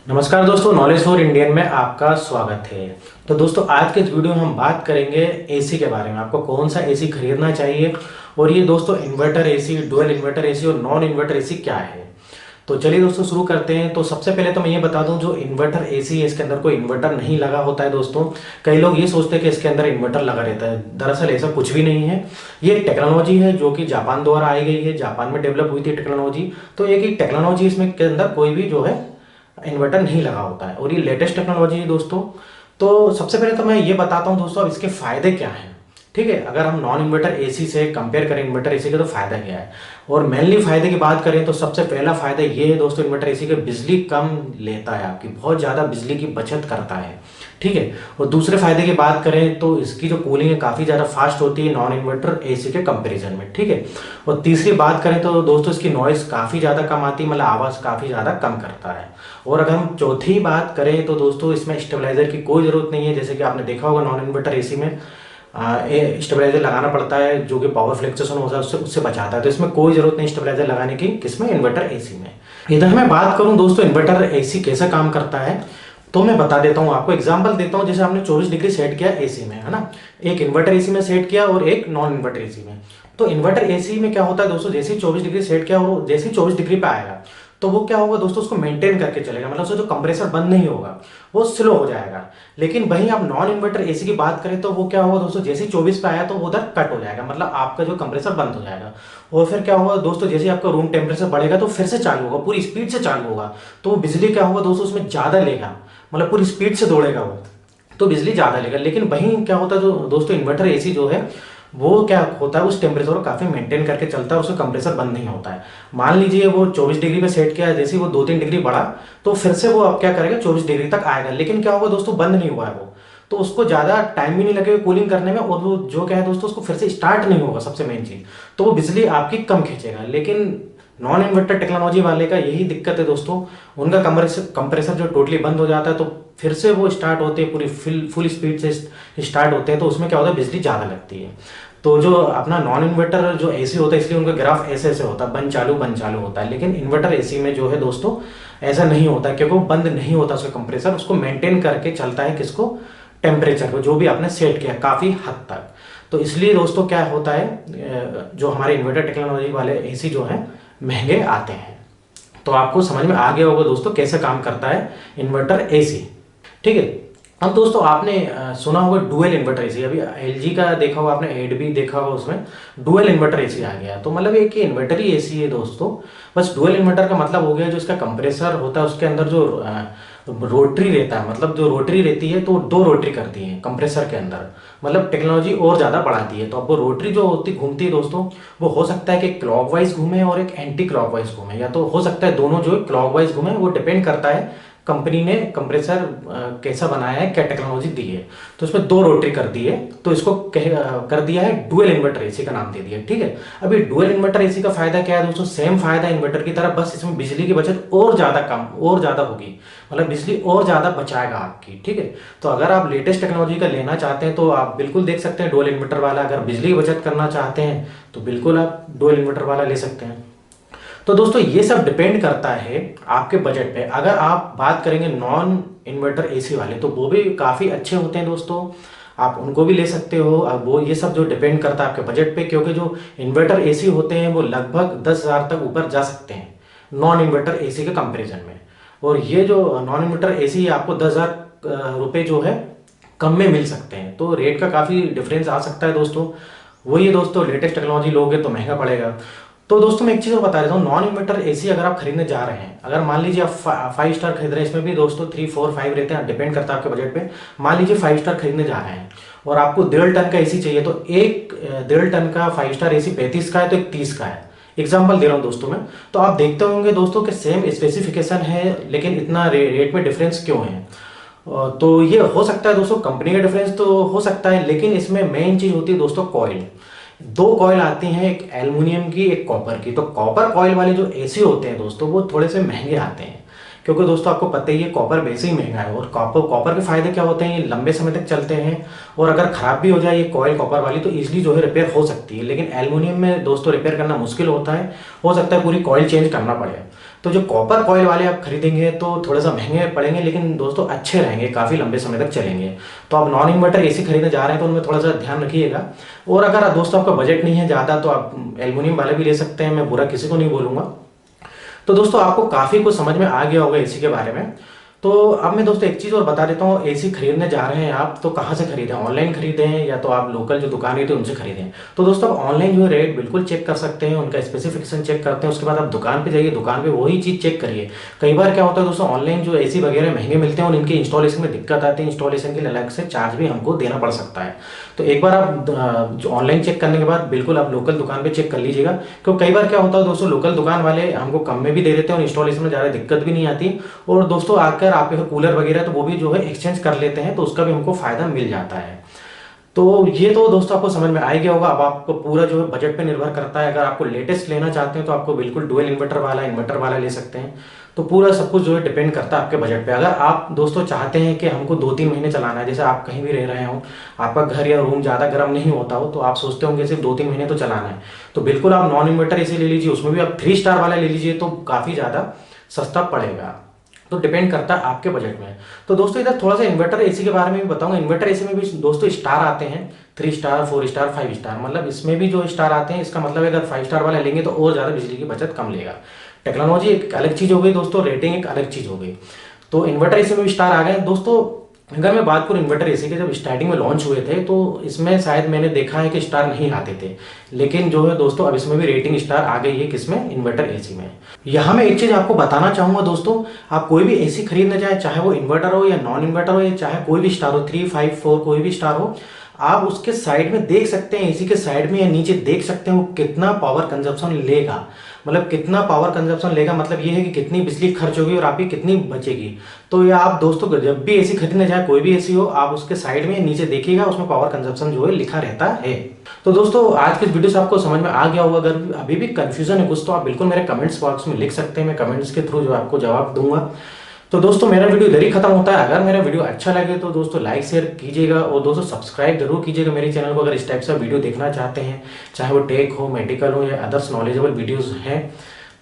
नमस्कार दोस्तों, knowledge for Indian में आपका स्वागत है। तो दोस्तों, आज के इस वीडियो में हम बात करेंगे एसी के बारे में। आपको कौन सा एसी खरीदना चाहिए और ये दोस्तों inverter AC, dual inverter AC और नॉन इन्वर्टर एसी क्या है। तो चलिए दोस्तों शुरू करते हैं। तो सबसे पहले तो मैं ये बता दूं, जो इन्वर्टर एसी है इसके अंदर कोई इन्वर्टर नहीं लगा होता है दोस्तों। कई लोग ये सोचते हैं कि इसके अंदर इन्वर्टर लगा रहता है, दरअसल ऐसा कुछ भी नहीं है। ये एक टेक्नोलॉजी है जो कि जापान द्वारा आई गई है, जापान में डेवलप हुई थी टेक्नोलॉजी। तो एक ही टेक्नोलॉजी, इसमें के अंदर कोई भी जो है इन्वर्टर नहीं लगा होता है और ये लेटेस्ट टेक्नोलॉजी है दोस्तों। तो सबसे पहले तो मैं ये बताता हूँ दोस्तों अब इसके फायदे क्या हैं। ठीक है, अगर हम नॉन इन्वर्टर एसी से कंपेयर करें इन्वर्टर एसी का तो फायदा क्या है, और मेनली फायदे की बात करें तो सबसे पहला फायदा ये है दोस्तों, इन्वर्टर एसी का बिजली कम लेता है, आपकी बहुत ज़्यादा बिजली की बचत करता है। ठीक है, और दूसरे फायदे की बात करें तो इसकी जो कूलिंग है काफ़ी ज़्यादा फास्ट होती है नॉन इन्वर्टर एसी के कंपैरिजन में। ठीक है, और तीसरी बात करें तो दोस्तों इसकी नॉइज़ काफ़ी ज़्यादा कम आती है, मतलब आवाज़ काफ़ी ज़्यादा कम करता है। और अगर हम चौथी बात करें तो दोस्तों इसमें स्टेबलाइजर की कोई ज़रूरत नहीं है। जैसे कि आपने देखा होगा नॉन इन्वर्टर एसी में स्टेबलाइजर लगाना पड़ता है, जो कि पावर फ्लक्चुएशन होता है उससे उससे बचाता है। तो इसमें कोई ज़रूरत नहीं स्टेबलाइजर लगाने की, किसमें, इन्वर्टर एसी में। इधर मैं बात करूं दोस्तों इन्वर्टर एसी कैसे काम करता है, तो मैं बता देता हूं आपको, एग्जांपल देता हूं। जैसे आपने 24 डिग्री सेट किया एसी में, है ना, एक इन्वर्टर एसी में सेट किया और एक नॉन इन्वर्टर एसी में। तो इन्वर्टर एसी में क्या होता है दोस्तों, जैसे ही 24 डिग्री सेट किया और जैसे ही 24 डिग्री पे आएगा तो वो क्या होगा दोस्तों, उसको मेंटेन करके चलेगा, मतलब उसका जो कंप्रेसर बंद नहीं होगा, वो स्लो हो जाएगा। लेकिन वहीं आप नॉन इन्वर्टर एसी की बात करें तो वो क्या होगा दोस्तों, जैसे ही 24 पे आया तो वो उधर कट हो जाएगा, मतलब आपका जो कंप्रेसर बंद हो जाएगा। और फिर क्या होगा दोस्तों, जैसे ही आपका रूम टेम्परेचर बढ़ेगा तो फिर से चालू होगा, पूरी स्पीड से चालू होगा। तो वो बिजली क्या होगा दोस्तों, उसमें ज़्यादा लेगा, मतलब पूरी स्पीड से दौड़ेगा वो, तो बिजली ज़्यादा लेगा। लेकिन वहीं क्या होता है जो दोस्तों इन्वर्टर एसी जो है वो क्या होता है, उस टेम्परेचर को काफ़ी मेंटेन करके चलता है, उसका कंप्रेसर बंद नहीं होता है। मान लीजिए वो 24 डिग्री पे सेट किया है, जैसे ही वो 2-3 डिग्री बढ़ा तो फिर से वो अब क्या करेगा, 24 डिग्री तक आएगा। लेकिन क्या होगा दोस्तों, बंद नहीं हुआ है वो, तो उसको ज़्यादा टाइम भी नहीं लगेगा कूलिंग करने में, और वो जो क्या है दोस्तों उसको फिर से स्टार्ट नहीं होगा, सबसे मेन चीज़। तो वो बिजली आपकी कम खींचेगा। लेकिन नॉन इन्वर्टर टेक्नोलॉजी वाले का यही दिक्कत है दोस्तों, उनका कंप्रेसर जो टोटली बंद हो जाता है तो फिर से वो स्टार्ट होते हैं, पूरी फुल स्पीड से स्टार्ट होते हैं, तो उसमें क्या होता है, बिजली ज़्यादा लगती है। तो जो अपना नॉन इन्वर्टर जो एसी होता है, इसलिए उनका ग्राफ ऐसे ऐसे होता है, बंद चालू होता है। लेकिन इन्वर्टर एसी में जो है दोस्तों ऐसा नहीं होता, क्योंकि वो बंद नहीं होता उसका कंप्रेसर, उसको मेंटेन करके चलता है, किसको, टेम्परेचर को, जो भी आपने सेट किया काफ़ी हद तक। तो इसलिए दोस्तों क्या होता है, जो हमारे इन्वर्टर टेक्नोलॉजी वाले एसी जो है महंगे आते हैं। तो आपको समझ में आ गया होगा दोस्तों कैसे काम करता है इन्वर्टर एसी। ठीक है, अब दोस्तों आपने सुना होगा डुअल इन्वर्टर एसी, अभी एलजी का देखा होगा आपने, एड भी देखा होगा, उसमें डुअल इन्वर्टर एसी आ गया। तो मतलब एक इन्वर्टर ही एसी है दोस्तों। बस डुअल इन्वर्टर का मतलब हो गया जो इसका कंप्रेसर होता है उसके अंदर जो रोटरी रहता है, मतलब जो रोटरी रहती है तो 2 रोटरी करती है कंप्रेसर के अंदर, मतलब टेक्नोलॉजी और ज़्यादा बढ़ाती है। तो अब वो रोटरी जो होती घूमती है दोस्तों, वो हो सकता है कि क्लॉकवाइज घूमे और एक एंटी क्लॉकवाइज घूमे, या तो हो सकता है दोनों जो क्लॉकवाइज घूमे, वो डिपेंड करता है कंपनी ने कंप्रेसर कैसा बनाया है, क्या टेक्नोलॉजी दी है। तो इसमें 2 रोटरी कर दी है, तो इसको कर दिया है डुअल इन्वर्टर एसी का नाम दे दिया। ठीक है, अभी डुअल इन्वर्टर एसी का फायदा क्या है दोस्तों, सेम फायदा इन्वर्टर की तरह, बस इसमें बिजली की बचत और ज़्यादा कम और ज़्यादा होगी, मतलब बिजली और ज़्यादा बचाएगा आपकी। ठीक है, तो अगर आप लेटेस्ट टेक्नोलॉजी का लेना चाहते हैं तो आप बिल्कुल देख सकते हैं डुअल इन्वर्टर वाला। अगर बिजली की बचत करना चाहते हैं तो बिल्कुल आप डुअल इन्वर्टर वाला ले सकते हैं। तो दोस्तों ये सब डिपेंड करता है आपके बजट पे। अगर आप बात करेंगे नॉन इन्वर्टर एसी वाले तो वो भी काफ़ी अच्छे होते हैं दोस्तों, आप उनको भी ले सकते हो। अब वो ये सब जो डिपेंड करता है आपके बजट पे, क्योंकि जो इन्वर्टर एसी होते हैं वो लगभग 10,000 तक ऊपर जा सकते हैं नॉन इन्वर्टर एसी के कंपेरिजन में। और ये जो नॉन इन्वर्टर एसी आपको 10,000 रुपये जो है कम में मिल सकते हैं, तो रेट का काफ़ी डिफरेंस आ सकता है दोस्तों। वही है दोस्तों, लेटेस्ट टेक्नोलॉजी लोगे तो महंगा पड़ेगा। तो दोस्तों मैं एक चीज़ और बता देता हूँ, नॉन इन्वर्टर एसी अगर आप खरीदने जा रहे हैं, अगर मान लीजिए आप 5 स्टार खरीद रहे हैं, इसमें भी दोस्तों 3, 4, 5 रहते हैं, डिपेंड करता है आपके बजट पे। मान लीजिए 5 स्टार खरीदने जा रहे हैं और आपको 1.5 टन का एसी चाहिए, तो एक 1.5 टन का 5 स्टार एसी 35 का है तो एक 30 का है। एग्जाम्पल दे रहा हूँ दोस्तों मैं। तो आप देखते होंगे दोस्तों कि सेम स्पेसिफिकेशन है, लेकिन इतना रेट में डिफरेंस क्यों है। तो ये हो सकता है दोस्तों कंपनी का डिफरेंस तो हो सकता है, लेकिन इसमें मेन चीज़ होती है दोस्तों कॉइल। 2 कॉइल आती हैं, एक एल्युमिनियम की एक कॉपर की। तो कॉपर कॉइल वाले जो एसी होते हैं दोस्तों वो थोड़े से महंगे आते हैं, क्योंकि दोस्तों आपको पता ही है कॉपर वैसे ही महंगा है। और कॉपर के फायदे क्या होते हैं, ये लंबे समय तक चलते हैं, और अगर खराब भी हो जाए ये कॉइल कॉपर वाली तो ईजिली जो है रिपेयर हो सकती है। लेकिन एल्युमिनियम में दोस्तों रिपेयर करना मुश्किल होता है, हो सकता है पूरी कॉइल चेंज करना पड़े। तो जो कॉपर कॉइल वाले आप खरीदेंगे तो थोड़ा सा महंगे पड़ेंगे, लेकिन दोस्तों अच्छे रहेंगे, काफ़ी लंबे समय तक चलेंगे। तो आप नॉन इन्वर्टर एसी खरीदने जा रहे हैं तो उनमें थोड़ा सा ध्यान रखिएगा। और अगर दोस्तों आपका बजट नहीं है ज़्यादा तो आप एल्युमिनियम वाले भी ले सकते हैं, मैं बुरा किसी को नहीं बोलूँगा। तो दोस्तों आपको काफ़ी कुछ समझ में आ गया होगा एसी के बारे में। तो अब मैं दोस्तों एक चीज़ और बता देता हूँ, एसी खरीदने जा रहे हैं आप तो कहाँ से खरीदें, ऑनलाइन खरीदें या तो आप लोकल जो दुकान रहती है उनसे खरीदें। तो दोस्तों आप ऑनलाइन जो है रेट बिल्कुल चेक कर सकते हैं, उनका स्पेसिफिकेशन चेक करते हैं, उसके बाद आप दुकान पे जाइए, दुकान पे वही चीज़ चेक करिए। कई बार क्या होता है दोस्तों, ऑनलाइन जो एसी वगैरह महंगे मिलते हैं और इनके इंस्टॉलेशन में दिक्कत आती है, इंस्टॉलेशन के लिए अलग से चार्ज भी हमको देना पड़ सकता है। तो एक बार आप जो ऑनलाइन चेक करने के बाद बिल्कुल आप लोकल दुकान पे चेक कर लीजिएगा, क्योंकि कई बार क्या होता है दोस्तों, लोकल दुकान वाले हमको कम में भी दे देते हैं और इंस्टॉलेशन में ज़्यादा दिक्कत भी नहीं आती। और दोस्तों आकर आपके घर कूलर वगैरह तो वो भी जो है एक्सचेंज कर लेते हैं, तो उसका भी हमको फ़ायदा मिल जाता है। तो ये तो दोस्तों आपको समझ में आ गया होगा। अब आपको पूरा जो है बजट पे निर्भर करता है, अगर आपको लेटेस्ट लेना चाहते हैं तो आपको बिल्कुल डुअल इन्वर्टर वाला ले सकते हैं। तो पूरा सब कुछ जो है डिपेंड करता है आपके बजट पे। अगर आप दोस्तों चाहते हैं कि हमको 2-3 महीने चलाना है, जैसे आप कहीं भी रह रहे हो, आपका घर या रूम ज़्यादा गर्म नहीं होता हो, तो आप सोचते होंगे सिर्फ 2-3 महीने तो चलाना है, तो बिल्कुल आप नॉन इन्वर्टर एसी ले लीजिए, उसमें भी आप 3 स्टार वाला ले लीजिए तो काफ़ी ज़्यादा सस्ता पड़ेगा। तो डिपेंड करता है आपके बजट में। तो दोस्तों इधर थोड़ा सा इन्वर्टर एसी के बारे में भी बताऊंगा। इन्वर्टर एसी में भी दोस्तों स्टार आते हैं, 3 स्टार, 4 स्टार, 5 स्टार, मतलब इसमें भी जो स्टार आते हैं, इसका मतलब अगर 5 स्टार वाला लेंगे तो और ज़्यादा बिजली की बचत कम लेगा। टेक्नोलॉजी एक अलग चीज़ हो गई दोस्तों, रेटिंग एक अलग चीज़ हो गई। तो इन्वर्टर एसी में भी स्टार आ गए दोस्तों। अगर मैं बात करूँ इन्वर्टर एसी के, जब स्टार्टिंग में लॉन्च हुए थे तो इसमें शायद मैंने देखा है कि स्टार नहीं आते थे, लेकिन जो है दोस्तों अब इसमें भी रेटिंग स्टार आ गई है, किसमें, इन्वर्टर एसी में। यहाँ मैं एक चीज़ आपको बताना चाहूँगा दोस्तों, आप कोई भी एसी खरीदना चाहे, चाहे वो इन्वर्टर हो या नॉन इन्वर्टर हो, या चाहे कोई भी स्टार हो, 3, 5, 4 कोई भी स्टार हो, आप उसके साइड में देख सकते हैं, एसी के साइड में या नीचे देख सकते हैं वो कितना पावर कंजप्शन लेगा। मतलब कितना पावर कंजप्शन लेगा, मतलब ये है कि कितनी बिजली खर्च होगी और आपकी कितनी बचेगी। तो ये आप दोस्तों जब भी एसी खरीदने जाए, कोई भी एसी हो, आप उसके साइड में नीचे देखिएगा, उसमें पावर कंजप्शन जो है लिखा रहता है। तो दोस्तों आज के इस वीडियो से आपको समझ में आ गया होगा। अगर अभी भी कंफ्यूजन है कुछ तो आप बिल्कुल मेरे कमेंट्स बॉक्स में लिख सकते हैं, मैं कमेंट्स के थ्रू जो आपको जवाब दूंगा। तो दोस्तों मेरा वीडियो इधर ही खत्म होता है। अगर मेरा वीडियो अच्छा लगे तो दोस्तों लाइक शेयर कीजिएगा और दोस्तों सब्सक्राइब जरूर कीजिएगा मेरे चैनल को, अगर इस टाइप से वीडियो देखना चाहते हैं, चाहे वो टेक हो, मेडिकल हो या अदर्स नॉलेजेबल वीडियोस हैं।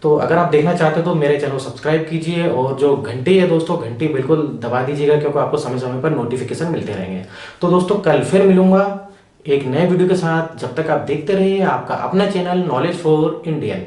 तो अगर आप देखना चाहते हैं तो मेरे चैनल को सब्सक्राइब कीजिए और जो घंटी है दोस्तों, घंटी बिल्कुल दबा दीजिएगा, क्योंकि आपको समय समय पर नोटिफिकेशन मिलते रहेंगे। तो दोस्तों कल फिर मिलूंगा एक नए वीडियो के साथ। जब तक आप देखते रहिए आपका अपना चैनल नॉलेज फॉर इंडियन।